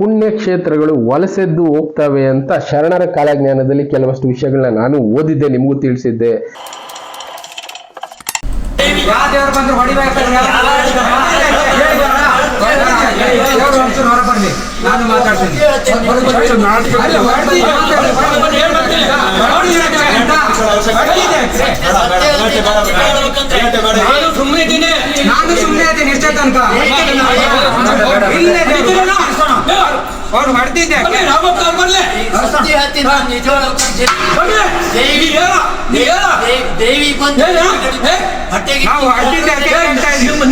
ಪುಣ್ಯಕ್ಷೇತ್ರಗಳು ವಲಸೆದ್ದು ಹೋಗ್ತವೆ ಅಂತ ಶರಣರ ಕಾಲಜ್ಞಾನದಲ್ಲಿ ಕೆಲವಷ್ಟು ವಿಷಯಗಳನ್ನ ನಾನು ಓದಿದ್ದೆ, ನಿಮಗೂ ತಿಳಿಸಿದ್ದೆ. ಅವ್ರು ಮಾಡ್ತಿದ್ದೆ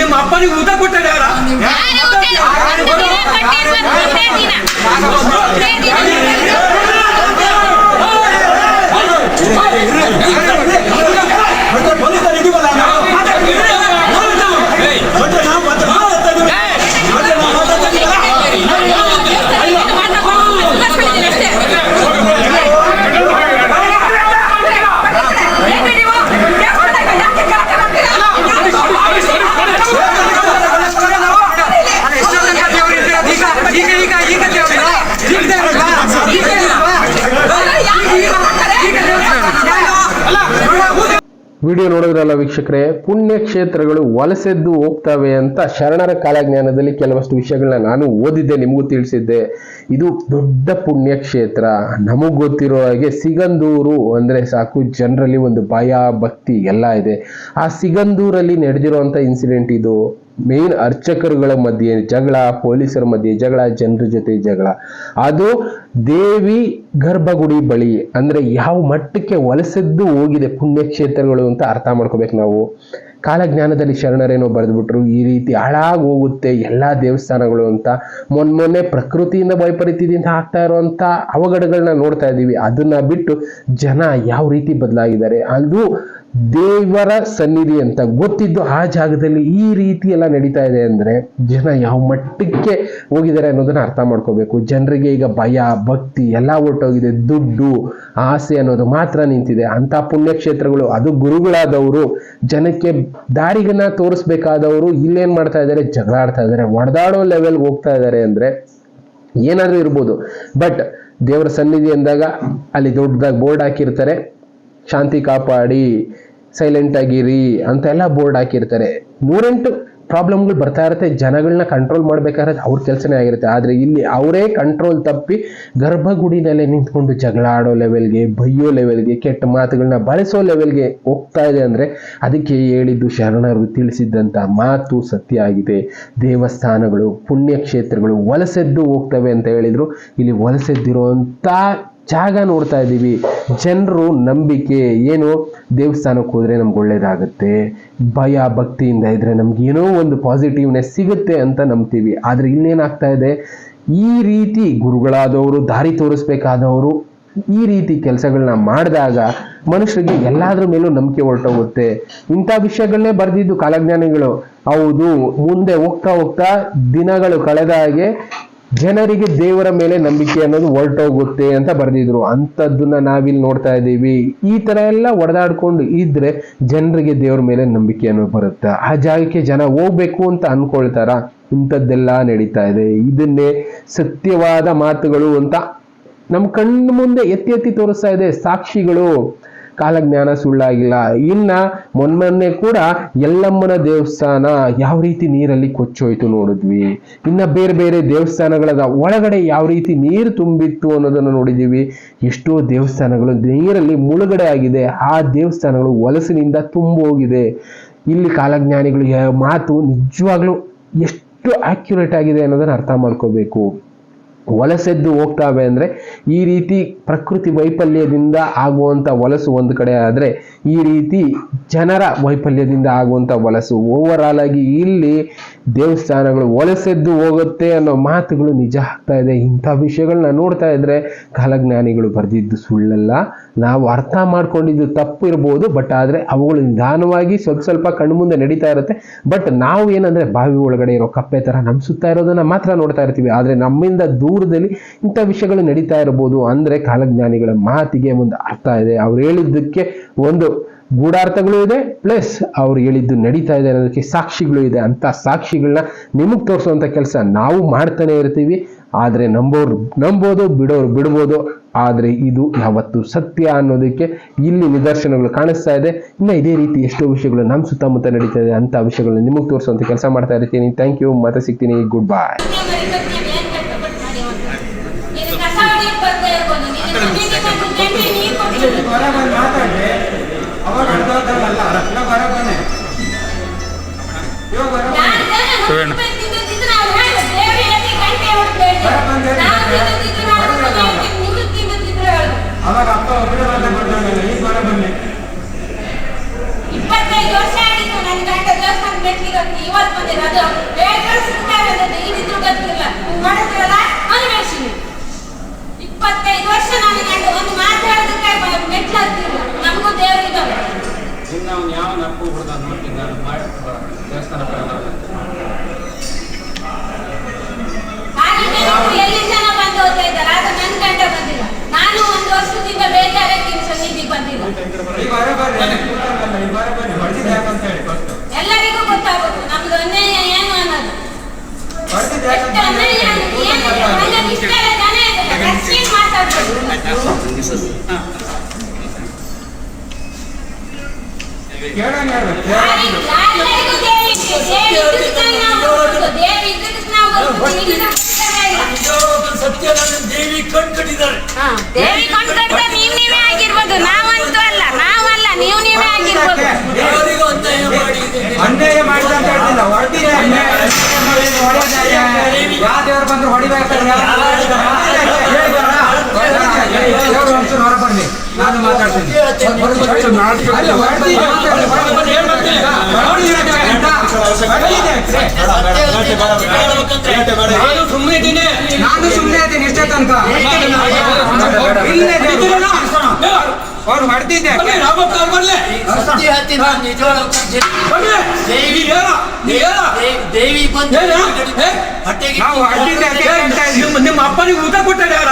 ನಿಮ್ಮ ಅಪ್ಪನಿಗೆ ಊಟ ಕೊಟ್ಟರೆ ವಿಡಿಯೋ ನೋಡಿದ್ರಲ್ಲ ವೀಕ್ಷಕರೇ, ಪುಣ್ಯಕ್ಷೇತ್ರಗಳು ವಲಸೆದ್ದು ಹೋಗ್ತವೆ ಅಂತ ಶರಣರ ಕಾಲಜ್ಞಾನದಲ್ಲಿ ಕೆಲವಷ್ಟು ವಿಷಯಗಳನ್ನ ನಾನು ಓದಿದ್ದೆ, ನಿಮಗೂ ತಿಳಿಸಿದ್ದೆ. ಇದು ದೊಡ್ಡ ಪುಣ್ಯಕ್ಷೇತ್ರ. ನಮಗ್ ಗೊತ್ತಿರೋ ಹಾಗೆ ಸಿಗಂದೂರು ಅಂದ್ರೆ ಸಾಕು, ಜನರಲ್ಲಿ ಒಂದು ಭಯ ಭಕ್ತಿ ಎಲ್ಲ ಇದೆ. ಆ ಸಿಗಂದೂರಲ್ಲಿ ನಡೆದಿರುವಂತ ಇನ್ಸಿಡೆಂಟ್ ಇದು. ಮೇನ್ ಅರ್ಚಕರುಗಳ ಮಧ್ಯೆ ಜಗಳ, ಪೊಲೀಸರ ಮಧ್ಯೆ ಜಗಳ, ಜನರ ಜೊತೆ ಜಗಳ. ಅದು ದೇವಿ ಗರ್ಭಗುಡಿ ಬಳಿ. ಅಂದ್ರೆ ಯಾವ ಮಟ್ಟಕ್ಕೆ ವಲಸೆದ್ದು ಹೋಗಿದೆ ಪುಣ್ಯಕ್ಷೇತ್ರಗಳು ಅಂತ ಅರ್ಥ ಮಾಡ್ಕೋಬೇಕು ನಾವು. ಕಾಲಜ್ಞಾನದಲ್ಲಿ ಶರಣರೇನೋ ಬರೆದ್ಬಿಟ್ರು, ಈ ರೀತಿ ಹಾಳಾಗಿ ಹೋಗುತ್ತೆ ಎಲ್ಲಾ ದೇವಸ್ಥಾನಗಳು ಅಂತ. ಮೊನ್ನೆ ಪ್ರಕೃತಿಯಿಂದ ವೈಪರೀತ್ಯದಿಂದ ಆಗ್ತಾ ಇರುವಂತ ಅವಘಡಗಳನ್ನ ನೋಡ್ತಾ ಇದ್ದೀವಿ. ಅದನ್ನ ಬಿಟ್ಟು ಜನ ಯಾವ ರೀತಿ ಬದಲಾಗಿದ್ದಾರೆ, ಅದು ದೇವರ ಸನ್ನಿಧಿ ಅಂತ ಗೊತ್ತಿದ್ದು ಆ ಜಾಗದಲ್ಲಿ ಈ ರೀತಿ ಎಲ್ಲ ನಡೀತಾ ಇದೆ ಅಂದ್ರೆ ಜನ ಯಾವ ಮಟ್ಟಕ್ಕೆ ಹೋಗಿದ್ದಾರೆ ಅನ್ನೋದನ್ನ ಅರ್ಥ ಮಾಡ್ಕೋಬೇಕು. ಜನರಿಗೆ ಈಗ ಭಯ ಭಕ್ತಿ ಎಲ್ಲ ಹೊರಟೋಗಿದೆ, ದುಡ್ಡು ಆಸೆ ಅನ್ನೋದು ಮಾತ್ರ ನಿಂತಿದೆ. ಅಂತ ಪುಣ್ಯಕ್ಷೇತ್ರಗಳು, ಅದು ಗುರುಗಳಾದವರು, ಜನಕ್ಕೆ ದಾರಿಗನ್ನ ತೋರಿಸ್ಬೇಕಾದವರು ಇಲ್ಲೇನ್ ಮಾಡ್ತಾ ಇದ್ದಾರೆ, ಜಗಳ ಆಡ್ತಾ ಇದ್ದಾರೆ, ಒಡೆದಾಡೋ ಲೆವೆಲ್ಗೆ ಹೋಗ್ತಾ ಇದ್ದಾರೆ. ಅಂದ್ರೆ ಏನಾದ್ರೂ ಇರ್ಬೋದು, ಬಟ್ ದೇವರ ಸನ್ನಿಧಿ ಅಂದಾಗ ಅಲ್ಲಿ ದೊಡ್ಡದಾಗಿ ಬೋರ್ಡ್ ಹಾಕಿರ್ತಾರೆ, ಶಾಂತಿ ಕಾಪಾಡಿ, ಸೈಲೆಂಟ್ ಆಗಿರಿ ಅಂತ ಎಲ್ಲ ಬೋರ್ಡ್ ಹಾಕಿರ್ತಾರೆ. 108 ಪ್ರಾಬ್ಲಮ್ಗಳು ಬರ್ತಾ ಇರುತ್ತೆ. ಜನಗಳನ್ನ ಕಂಟ್ರೋಲ್ ಮಾಡ್ಬೇಕಾದ್ರೆ ಅವ್ರ ಕೆಲಸನೇ ಆಗಿರುತ್ತೆ. ಆದ್ರೆ ಇಲ್ಲಿ ಅವರೇ ಕಂಟ್ರೋಲ್ ತಪ್ಪಿ ಗರ್ಭಗುಡಿನಲ್ಲೇ ನಿಂತ್ಕೊಂಡು ಜಗಳ ಆಡೋ ಲೆವೆಲ್ಗೆ, ಬೈಯೋ ಲೆವೆಲ್ಗೆ, ಕೆಟ್ಟ ಮಾತುಗಳನ್ನ ಬಳಸೋ ಲೆವೆಲ್ಗೆ ಹೋಗ್ತಾ ಇದೆ. ಅಂದ್ರೆ ಅದಕ್ಕೆ ಹೇಳಿದ್ದು ಶರಣರು ತಿಳಿಸಿದ್ದಂತ ಮಾತು ಸತ್ಯ ಆಗಿದೆ. ದೇವಸ್ಥಾನಗಳು, ಪುಣ್ಯಕ್ಷೇತ್ರಗಳು ವಲಸೆದ್ದು ಹೋಗ್ತವೆ ಅಂತ ಹೇಳಿದ್ರು. ಇಲ್ಲಿ ವಲಸೆದ್ದಿರುವಂತ ಜಾಗ ನೋಡ್ತಾ ಇದ್ದೀವಿ. ಜನರು ನಂಬಿಕೆ ಏನು, ದೇವಸ್ಥಾನಕ್ಕೆ ಹೋದ್ರೆ ನಮ್ಗೆ ಒಳ್ಳೇದಾಗುತ್ತೆ, ಭಯ ಭಕ್ತಿಯಿಂದ ಇದ್ರೆ ನಮ್ಗೆ ಏನೋ ಒಂದು ಪಾಸಿಟಿವ್ನೆಸ್ ಸಿಗುತ್ತೆ ಅಂತ ನಂಬ್ತೀವಿ. ಆದ್ರೆ ಇಲ್ಲೇನಾಗ್ತಾ ಇದೆ, ಈ ರೀತಿ ಗುರುಗಳಾದವರು, ದಾರಿ ತೋರಿಸ್ಬೇಕಾದವರು ಈ ರೀತಿ ಕೆಲಸಗಳನ್ನ ಮಾಡಿದಾಗ ಮನುಷ್ಯರಿಗೆ ಎಲ್ಲಾದ್ರ ಮೇಲೂ ನಂಬಿಕೆ ಹೊರಟೋಗುತ್ತೆ. ಇಂಥ ವಿಷಯಗಳನ್ನೇ ಬರೆದಿದ್ದು ಕಾಲಜ್ಞಾನಿಗಳು. ಹೌದು, ಮುಂದೆ ಹೋಗ್ತಾ ಹೋಗ್ತಾ ದಿನಗಳು ಕಳೆದ ಹಾಗೆ ಜನರಿಗೆ ದೇವರ ಮೇಲೆ ನಂಬಿಕೆ ಅನ್ನೋದು ಹೊರಟೋಗುತ್ತೆ ಅಂತ ಬರೆದಿದ್ರು. ಅಂಥದ್ದನ್ನ ನಾವಿಲ್ಲಿ ನೋಡ್ತಾ ಇದ್ದೀವಿ. ಈ ತರ ಎಲ್ಲ ಒಡೆದಾಡ್ಕೊಂಡು ಇದ್ರೆ ಜನರಿಗೆ ದೇವರ ಮೇಲೆ ನಂಬಿಕೆ ಅನ್ನೋದು ಬರುತ್ತೆ. ಆ ಜಾಗಕ್ಕೆ ಜನ ಹೋಗ್ಬೇಕು ಅಂತ ಅನ್ಕೊಳ್ತಾರ? ಇಂಥದ್ದೆಲ್ಲ ನಡೀತಾ ಇದೆ. ಇದನ್ನೇ ಸತ್ಯವಾದ ಮಾತುಗಳು ಅಂತ ನಮ್ಮ ಕಣ್ಣು ಮುಂದೆ ಎತ್ತಿ ಎತ್ತಿ ತೋರಿಸ್ತಾ ಇದೆ ಸಾಕ್ಷಿಗಳು. ಕಾಲಜ್ಞಾನ ಸುಳ್ಳಾಗಿಲ್ಲ. ಇನ್ನ ಮೊನ್ನೆ ಕೂಡ ಯಲ್ಲಮ್ಮನ ದೇವಸ್ಥಾನ ಯಾವ ರೀತಿ ನೀರಲ್ಲಿ ಕೊಚ್ಚೋಯ್ತು ನೋಡಿದ್ವಿ. ಇನ್ನ ಬೇರೆ ಬೇರೆ ದೇವಸ್ಥಾನಗಳ ಒಳಗಡೆ ಯಾವ ರೀತಿ ನೀರು ತುಂಬಿತ್ತು ಅನ್ನೋದನ್ನು ನೋಡಿದೀವಿ. ಎಷ್ಟೋ ದೇವಸ್ಥಾನಗಳು ನೀರಲ್ಲಿ ಮುಳುಗಡೆ ಆಗಿದೆ. ಆ ದೇವಸ್ಥಾನಗಳು ವಲಸಿನಿಂದ ತುಂಬೋಗಿದೆ. ಇಲ್ಲಿ ಕಾಲಜ್ಞಾನಿಗಳು ಮಾತು ನಿಜವಾಗ್ಲೂ ಎಷ್ಟು ಆಕ್ಯುರೇಟ್ ಆಗಿದೆ ಅನ್ನೋದನ್ನ ಅರ್ಥ ಮಾಡ್ಕೋಬೇಕು. ವಲಸೆದ್ದು ಹೋಗ್ತಾವೆ ಅಂದ್ರೆ ಈ ರೀತಿ ಪ್ರಕೃತಿ ವೈಫಲ್ಯದಿಂದ ಆಗುವಂತ ವಲಸು ಒಂದು ಕಡೆ ಆದ್ರೆ, ಈ ರೀತಿ ಜನರ ವೈಫಲ್ಯದಿಂದ ಆಗುವಂತ ವಲಸು ಓವರ್ ಆಲ್ ಆಗಿ ಇಲ್ಲಿ ದೇವಸ್ಥಾನಗಳು ವಲಸೆದ್ದು ಹೋಗುತ್ತೆ ಅನ್ನೋ ಮಾತುಗಳು ನಿಜ ಆಗ್ತಾ ಇದೆ. ಇಂಥ ವಿಷಯಗಳನ್ನ ನೋಡ್ತಾ ಇದ್ರೆ ಕಾಲಜ್ಞಾನಿಗಳು ಬರೆದಿದ್ದು ಸುಳ್ಳಲ್ಲ. ನಾವು ಅರ್ಥ ಮಾಡ್ಕೊಂಡಿದ್ದು ತಪ್ಪು ಇರ್ಬೋದು, ಬಟ್ ಆದ್ರೆ ಅವುಗಳು ನಿಧಾನವಾಗಿ ಸ್ವಲ್ಪ ಸ್ವಲ್ಪ ಕಣ್ಮುಂದೆ ನಡೀತಾ ಇರುತ್ತೆ. ಬಟ್ ನಾವು ಏನಂದ್ರೆ ಬಾವಿ ಒಳಗಡೆ ಇರೋ ಕಪ್ಪೆ ತರ ನಮ್ ಸುತ್ತ ಇರೋದನ್ನ ಮಾತ್ರ ನೋಡ್ತಾ ಇರ್ತೀವಿ. ಆದ್ರೆ ನಮ್ಮಿಂದ ದೂರದಲ್ಲಿ ಇಂಥ ವಿಷಯಗಳು ನಡೀತಾ ಇರಬಹುದು. ಅಂದ್ರೆ ಕಾಲಜ್ಞಾನಿಗಳ ಮಾತಿಗೆ ಒಂದು ಅರ್ಥ ಇದೆ. ಅವ್ರು ಹೇಳಿದ್ದಕ್ಕೆ ಒಂದು ಗೂಢಾರ್ಥಗಳು ಇದೆ, ಪ್ಲಸ್ ಅವ್ರು ಹೇಳಿದ್ದು ನಡೀತಾ ಇದೆ ಅನ್ನೋದಕ್ಕೆ ಸಾಕ್ಷಿಗಳು ಇದೆ. ಅಂತ ಸಾಕ್ಷಿಗಳನ್ನ ನಿಮಗ್ ತೋರಿಸುವಂತ ಕೆಲಸ ನಾವು ಮಾಡ್ತಾನೆ ಇರ್ತೀವಿ. ಆದರೆ ನಂಬೋದು ಬಿಡೋರು ಬಿಡ್ಬೋದು, ಆದರೆ ಇದು ಯಾವತ್ತು ಸತ್ಯ ಅನ್ನೋದಕ್ಕೆ ಇಲ್ಲಿ ನಿದರ್ಶನಗಳು ಕಾಣಿಸ್ತಾ ಇದೆ. ಇನ್ನು ಇದೇ ರೀತಿ ಎಷ್ಟೋ ವಿಷಯಗಳು ನಮ್ಮ ಸುತ್ತಮುತ್ತ ನಡೀತಾ ಇದೆ, ಅಂತ ವಿಷಯಗಳನ್ನ ನಿಮಗೆ ತೋರಿಸುವಂತ ಕೆಲಸ ಮಾಡ್ತಾ ಇರ್ತೀನಿ. ಥ್ಯಾಂಕ್ ಯು, ಮತ್ತೆ ಸಿಗ್ತೀನಿ, ಗುಡ್ ಬೈ. ಅವಾಗ ಅಪ್ಪ ಒಬ್ಬರೇ ಮಾತಾಡ್ತಾಗಲ್ಲ, ಈಗ ಬರ ಬನ್ನಿ. 25 ವರ್ಷ ಆಗಿತ್ತು ನನ್ನ ಗಂಡ ದೇವಸ್ಥಾನ ಮೆಟ್ಟಿಗೆ ಹೋಗಿ ಇವತ್ತು ಬಂದಿಲ್ಲ. ಅದು ಇದಿದ್ರು ಗೊತ್ತಿಲ್ಲ ಮಾಡಿದ್ರಲ್ಲ ಅನ್ವೇಷಣೆ. 25 ವರ್ಷ ನನ್ನ ಗಂಡ ಒಂದು ಮಾತಾಡೋದಕ್ಕೆ ಮೆಟ್ಲು ಹತ್ತಿಲ್ಲ. ನಮಗೂ ದೇವರಿದ್ದಾವೆ. ಇನ್ನು ಅವ್ನು ಯಾವ ನಪ್ಪು ಹುಡುಗ ನೋಡ್ತೀನಿ ದೇವಸ್ಥಾನ ಎಲ್ಲಿ ಜನ ಬಂದು ಹೋಗ್ತಾ ಇದ್ದಾರೆ, ಆದ್ರೆ ನನ್ನ ಗಂಡ ಬಂದಿಲ್ಲ. ನಾನು ಒಂದು ವರ್ಷದಿಂದ ಬೇಜಾರಕ್ಕೆ ಸನ್ನಿಧಿಗೆ ಬಂದಿಲ್ಲ. ಎಲ್ಲರಿಗೂ ಗೊತ್ತಾಗುತ್ತೆ ನಮ್ದು ಅನ್ಯಾಯ ಏನು ಅನ್ನೋದು. ದೇವಿ ಕಣ್ಕಟ್ಟಿದ್ದಾರೆ. ದೇವಿ ಕಣ್ಕಟ್ಟ ನೀವೇ ಆಗಿರ್ಬೋದು, ನಾವಂತೂ ಅಲ್ಲ. ನಾವಲ್ಲ, ನೀವೇ ಆಗಿರ್ಬೋದು. ಅನ್ಯಾಯ ಮಾಡಿದ ಅಂತ ಹೇಳ್ತಿಲ್ಲ, ಹೊರಟಿದೆ. ಯಾವ ದೇವರು ಬಂದ್ರು ಹೊಡಿಬೇಕಾದ್ರೆ ಹೊರ ಬನ್ನಿ, ನಾನು ಮಾತಾಡ್ತೀನಿ. ನಾನು ಸುಮ್ಮನೆ ಇದ್ದೀನಿ ಇಷ್ಟೇ ತನಕ. ಅವ್ರು ಹೊಡ್ತಿದ್ದೆ ನಿಮ್ಮ ಅಪ್ಪನಿಗೆ ಊಟ ಕೊಟ್ಟಾರೆ ಯಾರು?